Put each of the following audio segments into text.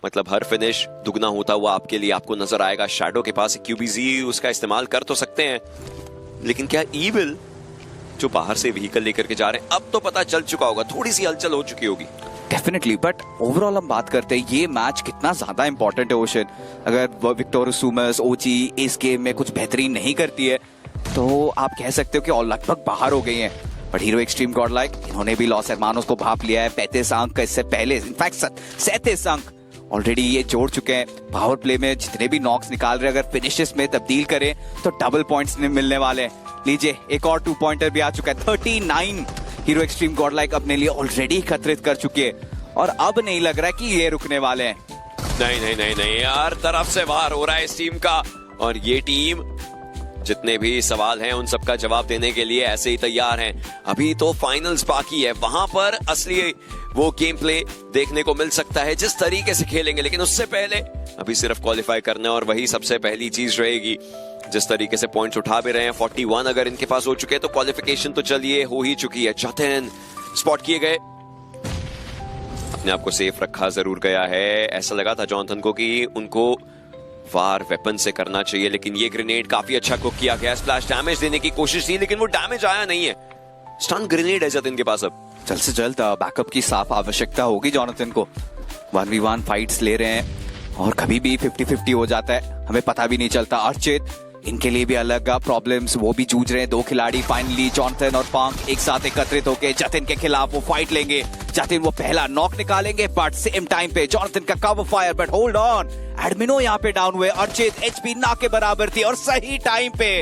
मतलब हर फिनिश दुगना होता हुआ आपके लिए आपको नजर आएगा। शैडो के पास QBZ उसका इस्तेमाल कर तो सकते हैं, लेकिन क्या ईविल जो बाहर से व्हीकल लेकर के जा रहे हैं, अब तो पता चल चुका होगा, थोड़ी सी हलचल हो चुकी होगी। डेफिनेटली, बट ओवरऑल हम बात करते हैं ये मैच कितना ज्यादा इंपॉर्टेंट है ओशन। अगर विक्टोरसुमस ओजी इस गेम में कुछ बेहतरीन नहीं करती है तो आप कह सकते हो कि और लगभग बाहर हो गई हैं। बट हीरो एक्सट्रीम गॉडलाइक इन्होंने भी लॉस हरमानोस को भाप लिया है। 35 अंक का इससे पहले, इनफैक्ट 37 अंक ऑलरेडी ये जोड़ चुके हैं। पावर प्ले में जितने भी नॉक्स निकाल रहे हैं, अगर फिनिशेस में तब्दील करें तो डबल पॉइंट्स मिलने वाले हैं। लीजिए एक और 2 पॉइंटर भी आ चुका है। 39 हीरो एक्सट्रीम गॉडलाइक अपने लिए ऑलरेडी एकत्रित कर चुकी है और अब नहीं लग रहा कि ये रुकने वाले हैं। नहीं यार, तरफ से बाहर हो रहा है इस टीम का, और ये टीम जितने भी सवाल हैं उन सबका जवाब देने के लिए ऐसे ही तैयार हैं। अभी तो फाइनल्स बाकी है, वहां पर असली वो गेम प्ले देखने को मिल सकता है जिस तरीके से खेलेंगे, लेकिन उससे पहले अभी सिर्फ क्वालिफाई करना है और वही सबसे पहली चीज रहेगी। जिस तरीके से पॉइंट्स उठा भी रहे हैं, 41 अगर इनके पास हो चुके हैं तो क्वालिफिकेशन तो चलिए हो ही चुकी है। जतिन स्पॉट किए गए, अपने आप को सेफ रखा जरूर गया है। ऐसा लगा था जॉनथन को कि उनको वार वेपन से करना चाहिए, लेकिन ये ग्रेनेड काफी अच्छा कुक किया गया। स्प्लैश डैमेज देने की कोशिश थी लेकिन वो डैमेज आया नहीं है। स्टन ग्रेनेड है जतिन के पास। अब जल्द से जल्द बैकअप की साफ आवश्यकता होगी जॉनथन को। 1v1 फाइट्स ले रहे हैं और कभी भी 50-50 हो जाता है, हमें पता भी नहीं चलता। अर्चित, इनके लिए भी अलग प्रॉब्लम्स, वो भी जूझ रहे हैं। 2 खिलाड़ी फाइनली जॉनथन और पांग एक साथ एकत्रित होकर जतिन के खिलाफ वो फाइट लेंगे। जतिन वो पहला नॉक निकालेंगे, बट सेम टाइम पे जॉनथन का cover fire. But hold on, Admino यहाँ पे डाउन हुए। अर्चित एचपी ना के बराबर थी और सही टाइम पे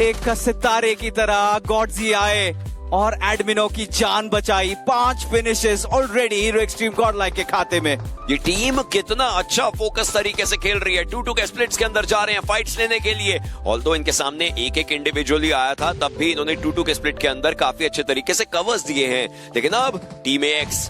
एक सितारे की तरह गॉडजी आए और एडमिनो की जान बचाई। 5 finishes already hero extreme Godlike के खाते में। ये टीम कितना अच्छा फोकस तरीके से खेल रही है। 2-2 के स्प्लिट्स के अंदर जा रहे हैं फाइट्स लेने के लिए। ऑल्दो इनके सामने एक इंडिविजुअली आया था, तब भी इन्होंने 2-2 के स्प्लिट के अंदर काफी अच्छे तरीके से कवर्स दिए हैं। लेकिन अब टीम एक्स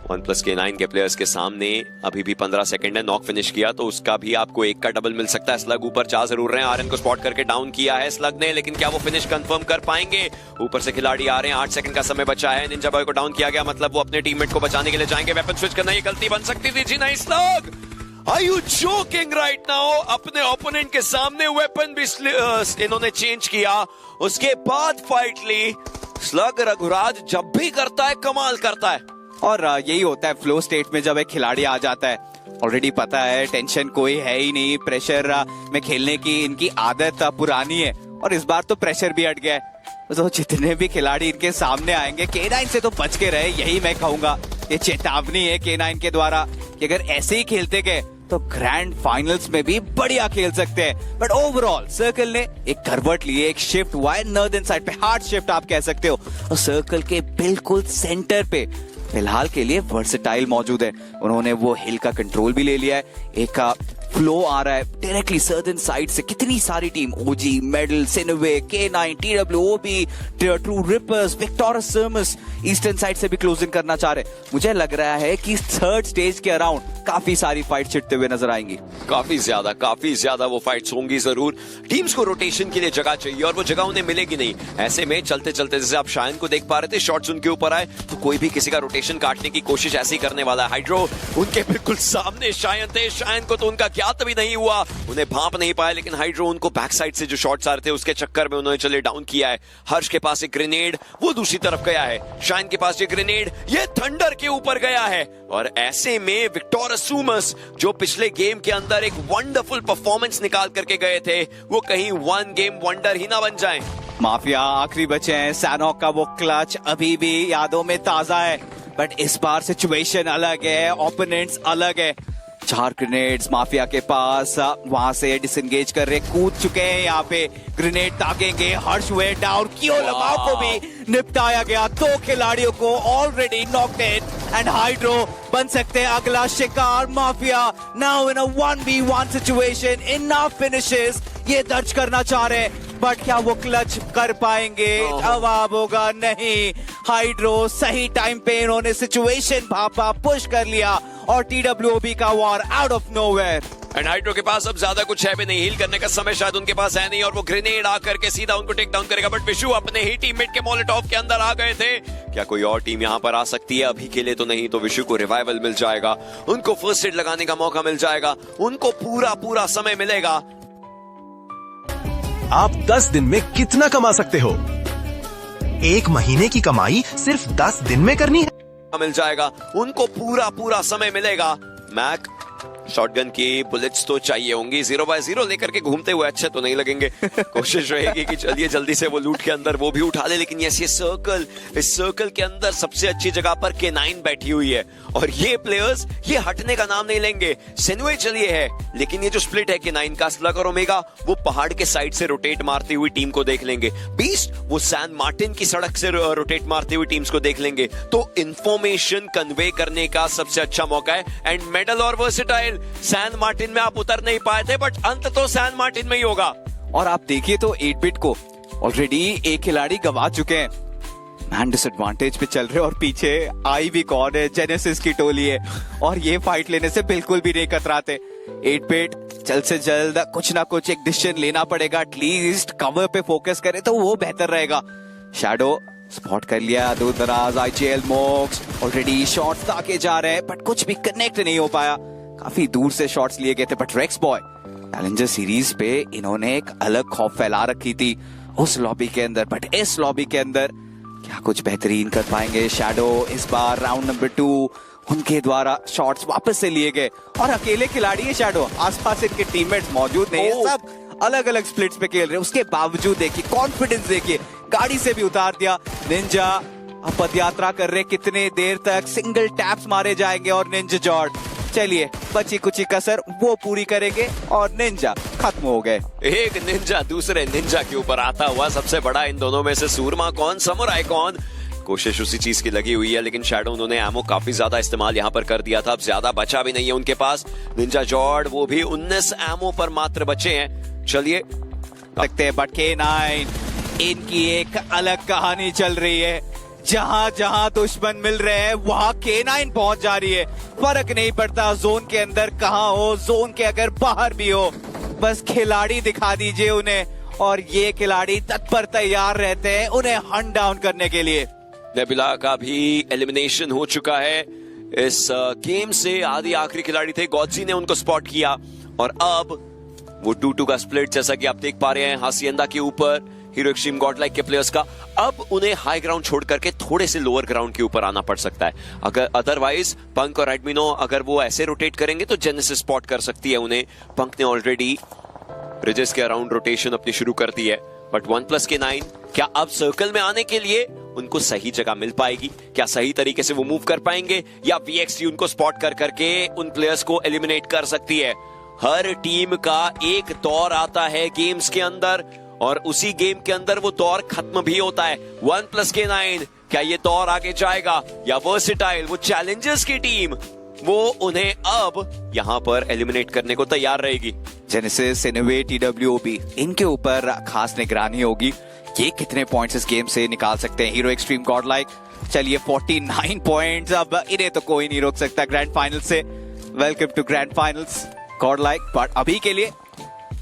OnePlus K9 के प्लेयर्स के सामने अभी भी 15 सेकंड है। नॉक फिनिश किया तो उसका भी आपको 1 का डबल मिल सकता है। स्लग ऊपर जा जरूर रहे हैं, आरएन को स्पॉट करके डाउन किया है स्लग ने, लेकिन क्या वो फिनिश कंफर्म कर पाएंगे? ऊपर से खिलाड़ी आ रहे हैं, 8 सेकंड का समय बचा है। निंजा बॉय को डाउन किया गया, मतलब वो अपने टीममेट को बचाने के लिए जाएंगे। वेपन स्विच करना ये गलती बन सकती थी। जी नहीं slug, Are you joking right now? अपने ओपोनेंट के सामने वेपन भी इन्होंने चेंज किया, उसके बाद फाइट ली। स्लग रघुराज जब भी करता है कमाल करता है। और यही होता है फ्लो स्टेट में जब एक खिलाड़ी आ जाता है। ऑलरेडी पता है टेंशन कोई है ही नहीं, प्रेशर में खेलने की इनकी आदत पुरानी है और इस बार तो प्रेशर भी हट गया है। तो जितने भी खिलाड़ी इनके सामने आएंगे K9 से तो बच के रहे, यही मैं कहूंगा। ये चेतावनी है K9 के द्वारा कि अगर ऐसे ही खेलते गए तो ग्रैंड फाइनल्स में भी बढ़िया खेल सकते हैं। बट ओवरऑल सर्कल ने एक करवट लिए, एक शिफ्ट हुआ है नॉर्दर्न साइड पे, हार्ड शिफ्ट आप कह सकते हो। और सर्कल के बिल्कुल सेंटर पे फिलहाल के लिए वर्सेटाइल मौजूद है। उन्होंने वो हिल का कंट्रोल भी ले लिया है। एक फ्लो आ रहा है डायरेक्टली सर्दर्न साइड से। कितनी सारी टीम, ओजी, मेडल, सिनवे, K9, TWOB, true rippers, Victores Sumus eastern side से भी क्लोजिंग करना चाह रहे। मुझे लग रहा है कि 3rd स्टेज के अराउंड काफी सारी फाइट छिड़ते हुए नजर आएंगी। काफी ज्यादा वो फाइट्स होंगी जरूर। टीम्स को रोटेशन के लिए जगह चाहिए और वो जगह उन्हें मिलेगी नहीं। ऐसे में चलते चलते जैसे आप शायन को देख पा रहे थे, शॉट्स उनके ऊपर आए तो कोई भी किसी का रोटेशन काटने की कोशिश ऐसे ही करने वाला है। हाइड्रो उनके बिल्कुल सामने शायन थे, शायन को तो उनका ज्ञात भी नहीं हुआ, उन्हें भांप नहीं पाया, लेकिन हाइड्रो उनको बैक साइड से जो शॉट्स आ रहे थे उसके चक्कर में उन्होंने चले डाउन किया है। हर्ष के पास एक ग्रेनेड, वो दूसरी तरफ गया है। शायन के पास ये ग्रेनेड, ये थंडर के ऊपर गया है। और ऐसे में विक्टोरसुमस जो पिछले गेम के अंदर एक वंडरफुल परफॉर्मेंस निकाल करके गए थे, वो कहीं 1 गेम वंडर ही ना बन जाए। माफिया आखिरी बचे हैं। सैनॉक का वो क्लच अभी भी यादों में ताजा है, बट इस बार सिचुएशन अलग है, ओपोनेंट्स अलग है। 4 ग्रेनेड्स माफिया के पास, वहां से डिसएंगेज कर रहे, कूद चुके हैं यहाँ पे। ग्रेनेड ताकेंगे, हर्ष हुए डाउन, कियोलमाओ को भी निपटाया गया। 2 खिलाड़ियों को already knocked in and hydro बन सकते हैं अगला शिकार। Mafia now in a 1v1 situation, enough finishes ये दर्ज करना चाह रहे हैं, बट क्या वो क्लच कर पाएंगे? जवाब होगा नहीं। हाइड्रो सही टाइम पे इन्होंने सिचुएशन भापा, पुश कर लिया और TWOB का war out of nowhere. And hydro के पास अब ज्यादा कुछ है भी नहीं, हील करने का समय शायद उनके पास है नहीं, और वो ग्रेनेड आकर के सीधा उनको टेक डाउन करेगा। बट विशु अपने ही टीममेट के मोलोटॉव के अंदर आ गए थे। क्या कोई और टीम यहां पर आ सकती है? अभी के लिए तो नहीं, तो विशु को रिवाइवल मिल जाएगा, उनको फर्स्ट एड लगाने का मौका मिल जाएगा, उनको पूरा समय मिलेगा। आप 10 दिन में कितना कमा सकते हो? 1 महीने की कमाई सिर्फ 10 दिन में करनी है। मिल जाएगा, उनको पूरा समय मिलेगा। मैक शॉटगन की बुलेट्स तो चाहिए होंगी, 0x0 लेकर के घूमते हुए अच्छे तो नहीं लगेंगे। कोशिश रहेगी कि चलिए जल्दी से वो लूट के अंदर वो भी उठा ले, लेकिन ये सर्कल, इस सर्कल के अंदर सबसे अच्छी जगह पर K9 बैठी हुई है, और ये प्लेयर्स ये हटने का नाम नहीं लेंगे। सेनुए चलिए है, लेकिन ये जो स्प्लिट है K9 का, स्लग और ओमेगा वो पहाड़ के साइड से रोटेट मारती हुई टीम को देख लेंगे। बीस्ट वो सैन मार्टिन की सड़क से रोटेट मारती हुई टीम्स को देख लेंगे। तो इंफॉर्मेशन कन्वे करने का सबसे अच्छा मौका है। एंड मेडल और वर्सेटाइल, सैन मार्टिन में आप उतर नहीं पाए थे, बट अंत तो सैन मार्टिन में ही होगा। और आप देखिए तो 8-बिट को ऑलरेडी एक खिलाड़ी गवा चुके हैं, मैन डिसएडवांटेज पे चल रहे, और पीछे आई भी कौन है, जेनेसिस की टोली है, और ये फाइट लेने से बिल्कुल भी नहीं कतराते। 8-बिट जल्द से जल्द कुछ ना कुछ एक डिसीजन लेना पड़ेगा, एटलीस्ट कवर पे फोकस करे तो वो बेहतर रहेगा। शैडो स्पॉट कर लिया दूर दराज, IGL मोक्स ऑलरेडी शॉट्स ताके जा रहे हैं, बट कुछ भी कनेक्ट नहीं हो पाया। काफी दूर से शॉट्स लिए गए थे, but Rex boy challenger series पे इन्होंने एक अलग खौफ फैला रखी थी उस लॉबी के अंदर, बट इस लॉबी के अंदर क्या कुछ बेहतरीन कर पाएंगे शैडो? इस बार राउंड नंबर 2 उनके द्वारा शॉट्स वापस से लिए गए, और अकेले खिलाड़ी है शैडो, आसपास इनके टीममेट्स मौजूद नहीं है, सब अलग अलग स्प्लिट्स पे खेल रहे हैं। उसके बावजूद देखिए कॉन्फिडेंस, देखिए गाड़ी से भी उतार दिया। निंजा अब पदयात्रा कर रहे, कितने देर तक सिंगल टैप्स मारे जाएंगे, और निंजा जॉर्ड चलिए बची कुची कसर वो पूरी करेंगे, और निंजा खत्म हो गए। एक निंजा दूसरे निंजा के ऊपर आता हुआ, सबसे बड़ा इन दोनों में से सूरमा कौन, समुराई कौन? कोशिश उसी चीज की लगी हुई है, लेकिन शैडो उन्होंने एमो काफी ज्यादा इस्तेमाल यहाँ पर कर दिया था, अब ज्यादा बचा भी नहीं है उनके पास। निंजा जॉर्ड वो भी 19 एमो पर मात्र बचे हैं। चलिए लगते हैं, बट K9 इनकी एक अलग कहानी चल रही है। जहां जहां दुश्मन मिल रहे हैं वहां K9 पहुंच जा रही है। फर्क नहीं पड़ता जोन के अंदर कहां हो, जोन के अगर बाहर भी हो, बस खिलाड़ी दिखा दीजिए उन्हें, और ये खिलाड़ी तत्पर तैयार रहते हैं उन्हें हंट डाउन करने के लिए। नेबुला का भी एलिमिनेशन हो चुका है इस गेम से। आधी आखिरी खिलाड़ी थे, गॉडजी ने उनको स्पॉट किया, और अब वो 2-2 का स्प्लिट जैसा कि आप देख पा रहे हैं हासियंदा के ऊपर हीरो एक्सट्रीम गॉडलाइक के प्लेयर्स का। अब उन्हें हाई ग्राउंड छोड़ करके थोड़े से लोअर ग्राउंड के ऊपर आना पड़ सकता है। अगर अदरवाइज पंक और एडमिनो अगर वो ऐसे रोटेट करेंगे तो जेनेसिस स्पॉट कर सकती है उन्हें। पंक ने ऑलरेडी ब्रिजेस के अराउंड रोटेशन अपनी शुरू कर दी है, बट 1+K9 क्या अब सर्कल में आने के लिए उनको सही जगह मिल पाएगी? क्या सही तरीके से वो मूव कर पाएंगे, या VXT उनको स्पॉट कर करके उन प्लेयर्स को एलिमिनेट कर सकती है? हर टीम का एक दौर आता है गेम्स के अंदर, और उसी गेम के अंदर वो दौर खत्म भी होता है। 1+K9 क्या ये दौर आगे जाएगा, या वर्सेटाइल वो चैलेंजर्स की टीम वो उन्हें अब यहां पर एलिमिनेट करने को तैयार रहेगी? जेनेसिस, सेनुए, TWOB इनके ऊपर खास निगरानी होगी, ये कितने पॉइंट्स इस गेम से निकाल सकते हैं हीरो एक्सट्रीम गॉडलाइक। चलिए 49 पॉइंट्स, अब इन्हें तो कोई नहीं रोक सकता ग्रैंड फाइनल से। Welcome to grand finals Godlike, but अभी के लिए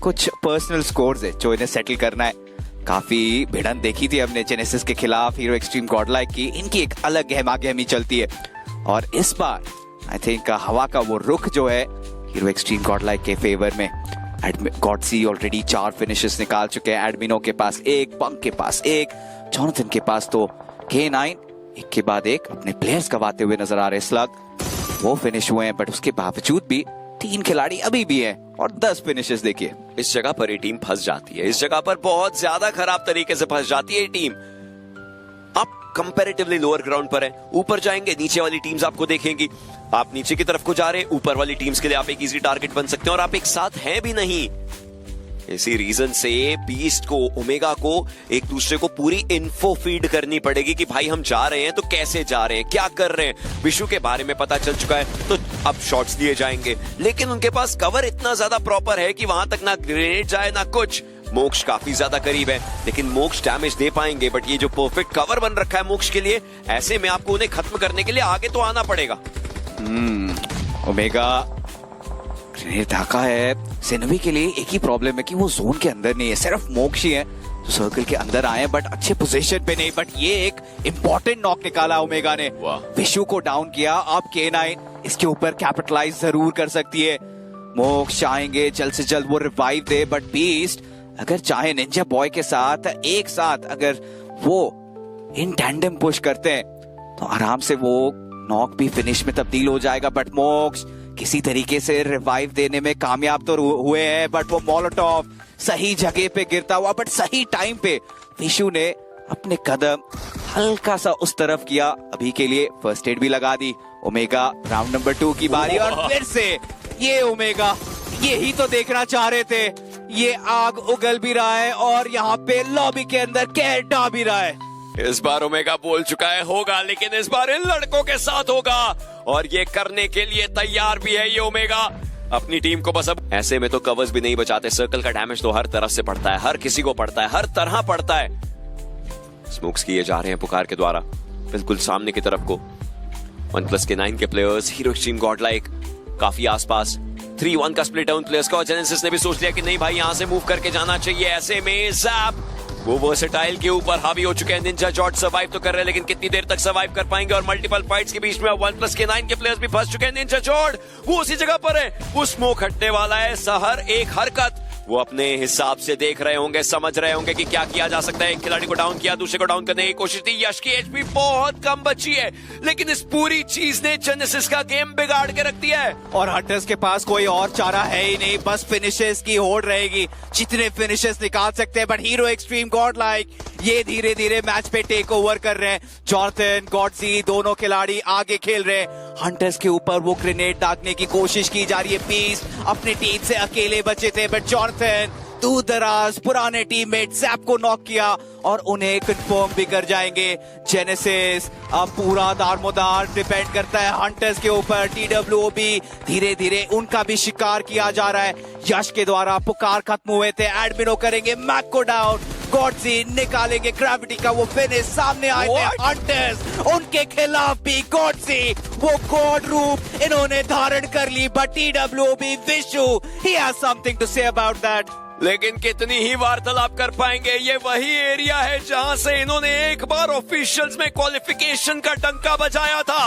कुछ पर्सनल स्कोर्स है जो इन्हें सेटल करना है। काफी भिड़न देखी थी हमने जेनेसिस के खिलाफ हीरो एक्सट्रीम गॉडलाइक की, इनकी एक अलग गहमा गहमी चलती है, और इस बार आई थिंक हवा का वो रुख जो है हीरो एक्सट्रीम गॉडलाइक के फेवर में। गॉडसी ऑलरेडी 4 फिनिशेस निकाल चुके हैं, एडमिनो के पास 1, पंक के पास 1, जॉनथन के पास तो K9 एक के बाद एक अपने प्लेयर्स गवाते हुए नजर आ रहे। स्लग वो फिनिश हुए हैं, बट उसके बावजूद भी 3 खिलाड़ी अभी भी हैं, और 10 फिनिशेस देखिए। इस जगह पर ये टीम फंस जाती है, इस जगह पर बहुत ज्यादा खराब तरीके से फंस जाती है ये टीम। आप कंपैरेटिवली लोअर ग्राउंड पर है, ऊपर जाएंगे नीचे वाली टीम्स आपको देखेंगी। आप नीचे की तरफ को जा रहे हैं, ऊपर वाली टीम्स के लिए आप एक इजी टारगेट बन सकते हैं, और आप एक साथ हैं भी नहीं। इसी रीजन से बीस्ट को, ओमेगा को एक दूसरे को पूरी इन्फो फीड करनी पड़ेगी कि भाई हम जा रहे हैं तो कैसे जा रहे हैं, क्या कर रहे हैं। विशु के बारे में पता चल चुका है, तो अब शॉट्स दिए जाएंगे, लेकिन उनके पास कवर इतना ज्यादा प्रॉपर है कि वहां तक ना ग्रेनेड जाए ना कुछ। मोक्ष काफी ज्यादा करीब है, लेकिन मोक्ष डैमेज दे पाएंगे, बट ये जो परफेक्ट कवर बन रखा है मोक्ष के लिए, ऐसे में आपको उन्हें खत्म करने के लिए आगे तो आना पड़ेगा। ओमेगा ग्रेनेड ढाका है। सेनवी के लिए एक ही प्रॉब्लम है कि वो जोन के अंदर नहीं है, सिर्फ मोक्ष ही है तो सर्कल के अंदर आए बट अच्छे पोजीशन पे नहीं। बट ये एक इंपॉर्टेंट नॉक निकाला ओमेगा ने, विशु को डाउन किया। अब K9 इसके ऊपर कैपिटलाइज जरूर कर सकती है। मोक्ष चाहेंगे जल्द से जल्द वो रिवाइव दे, बट बीस्ट अगर चाहे निंजा बॉय के साथ एक साथ अगर वो इन टैंडम पुश करते हैं तो आराम से वो नॉक भी फिनिश में तब्दील हो जाएगा। बट मोक्ष किसी तरीके से रिवाइव देने में कामयाब तो हुए हैं, बट वो मोलोटॉव सही जगह पे गिरता हुआ बट सही टाइम पे विशु ने अपने कदम हल्का सा उस तरफ किया। अभी के लिए फर्स्ट एड भी लगा दी। ओमेगा राउंड नंबर 2 की बारी और फिर से ये ओमेगा यही तो देखना चाह रहे थे। ये आग उगल भी रहा है और यहाँ पे लॉबी के अंदर कहर ढा भी रहा है। इस बार ओमेगा बोल चुका है होगा, लेकिन इस बार इन लड़कों के साथ होगा और ये करने के लिए तैयार भी है ये ओमेगा अपनी टीम को। बस अब ऐसे में तो कवर्स भी नहीं बचाते। सर्कल का डैमेज तो हर तरफ से पड़ता है, हर किसी को पड़ता है, हर तरह पड़ता है। स्मोक्स किए जा रहे हैं पुकार के द्वारा बिल्कुल सामने की तरफ को। OnePlus के 9 के प्लेयर्स, हीरो एक्सट्रीम गॉडलाइक काफी आसपास। 3-1 का स्प्लिट है उन प्लेयर्स का और जेनेसिस ने भी सोच लिया कि नहीं भाई यहां से मूव करके जाना चाहिए। ऐसे में ज़ैप वो वर्सेटाइल के ऊपर हावी हो चुके हैं। निंजा जॉर्ज सर्वाइव तो कर रहे हैं लेकिन कितनी देर तक सर्वाइव कर पाएंगे और मल्टीपल फाइट्स के बीच में OnePlus के 9 के प्लेयर्स भी फंस चुके हैं। निंजा जॉर्ज वो उसी जगह पर है, वो स्मोक हटने वाला है। सहर एक हरकत वो अपने हिसाब से देख रहे होंगे, समझ रहे होंगे कि क्या किया जा सकता है। एक खिलाड़ी को डाउन किया, दूसरे को डाउन करने की कोशिश थी। यश की एचपी बहुत कम बची है लेकिन इस पूरी चीज ने जेनेसिस का गेम बिगाड़ के रख दिया है और हंटर्स के पास कोई और चारा है ही नहीं, बस फिनिशेस की होड़ रहेगी, जितने फिनिशेस निकाल सकते हैं। बट हीरो एक्सट्रीम गॉडलाइक ये धीरे धीरे मैच पे टेक ओवर कर रहे हैं। जॉनथन गॉडजी दोनों खिलाड़ी आगे खेल रहे हैं। हंटर्स के ऊपर वो ग्रेनेड दागने की कोशिश की जा रही है। पीस अपनी टीम से अकेले बचे थे बट जॉनथन दूर दराज पुराने टीममेट ज़ैप को नॉक किया और उन्हें कंफर्म भी कर जाएंगे। जेनेसिस अब पूरा दारमोदार डिपेंड करता है हंटर्स के ऊपर। TWOB धीरे धीरे उनका भी शिकार किया जा रहा है। यश के द्वारा पुकार खत्म हुए थे, एडमिनो करेंगे मैक को डाउन, गॉडजी निकालेंगे ग्रेविटी का वो फिनिश। सामने आए थे हंटर्स, उनके खिलाफ भी गॉडजी वो गॉड रूप इन्होंने धारण कर ली। बट TWOB विशु ही has something to say about that. लेकिन कितनी ही वार्तालाप कर पाएंगे। ये वही एरिया है जहां से इन्होंने एक बार ऑफिशियल्स में क्वालिफिकेशन का डंका बजाया था।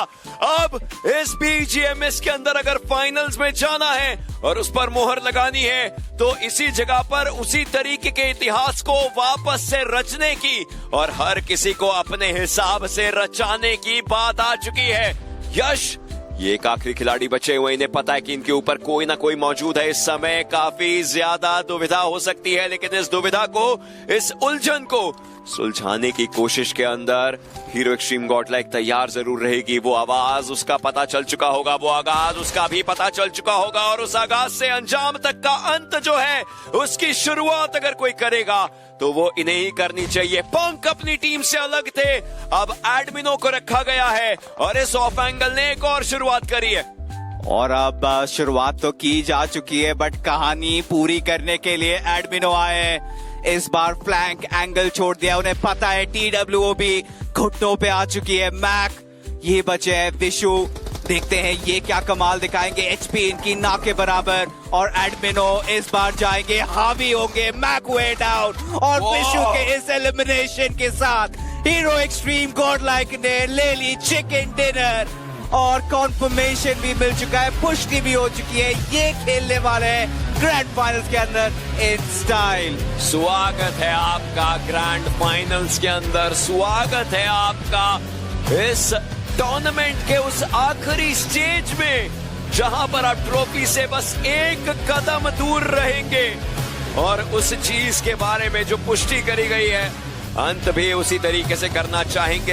अब इस BGMS के अंदर अगर फाइनल्स में जाना है और उस पर मोहर लगानी है तो इसी जगह पर उसी तरीके के इतिहास को वापस से रचने की और हर किसी को अपने हिसाब से रचाने की बात आ चुकी है। यश ये एक आखिरी खिलाड़ी बचे हुए, इन्हें पता है कि इनके ऊपर कोई ना कोई मौजूद है। इस समय काफी ज्यादा दुविधा हो सकती है लेकिन इस दुविधा को, इस उलझन को सुलझाने की कोशिश के अंदर हीरो एक्सट्रीम गॉडलाइक तैयार जरूर रहेगी। वो आवाज उसका पता चल चुका होगा, वो आगाज उसका भी पता चल चुका होगा और उस आगाज से अंजाम तक का अंत जो है उसकी शुरुआत अगर कोई करेगा तो वो इन्हें ही करनी चाहिए। पंक अपनी टीम से अलग थे, अब एडमिनो को रखा गया है और इस ऑफ एंगल ने एक और शुरुआत करी है। और अब शुरुआत तो की जा चुकी है बट कहानी पूरी करने के लिए एडमिनो आए हैं। इस बार फ्लैंक एंगल छोड़ दिया, उन्हें पता है TWOB घुटनों पे आ चुकी है। मैक ये बचे हैं विशु, देखते हैं ये क्या कमाल दिखाएंगे। एचपी इनकी ना के बराबर और एडमिनो इस बार जाएंगे, हावी होंगे। मैक वे डाउन और विशु के इस एलिमिनेशन के साथ हीरो एक्सट्रीम गॉडलाइक ने ले ली चिकन डिनर और कॉन्फर्मेशन भी मिल चुका है, पुष्टि भी हो चुकी है। ये खेलने वाले हैं ग्रैंड फाइनल्स के अंदर इन स्टाइल। स्वागत है आपका ग्रैंड फाइनल्स के अंदर, स्वागत है आपका इस टूर्नामेंट के उस आखिरी स्टेज में जहां पर आप ट्रॉफी से बस एक कदम दूर रहेंगे और उस चीज के बारे में जो पुष्टि करी गई है अंत भी उसी तरीके से करना चाहेंगे।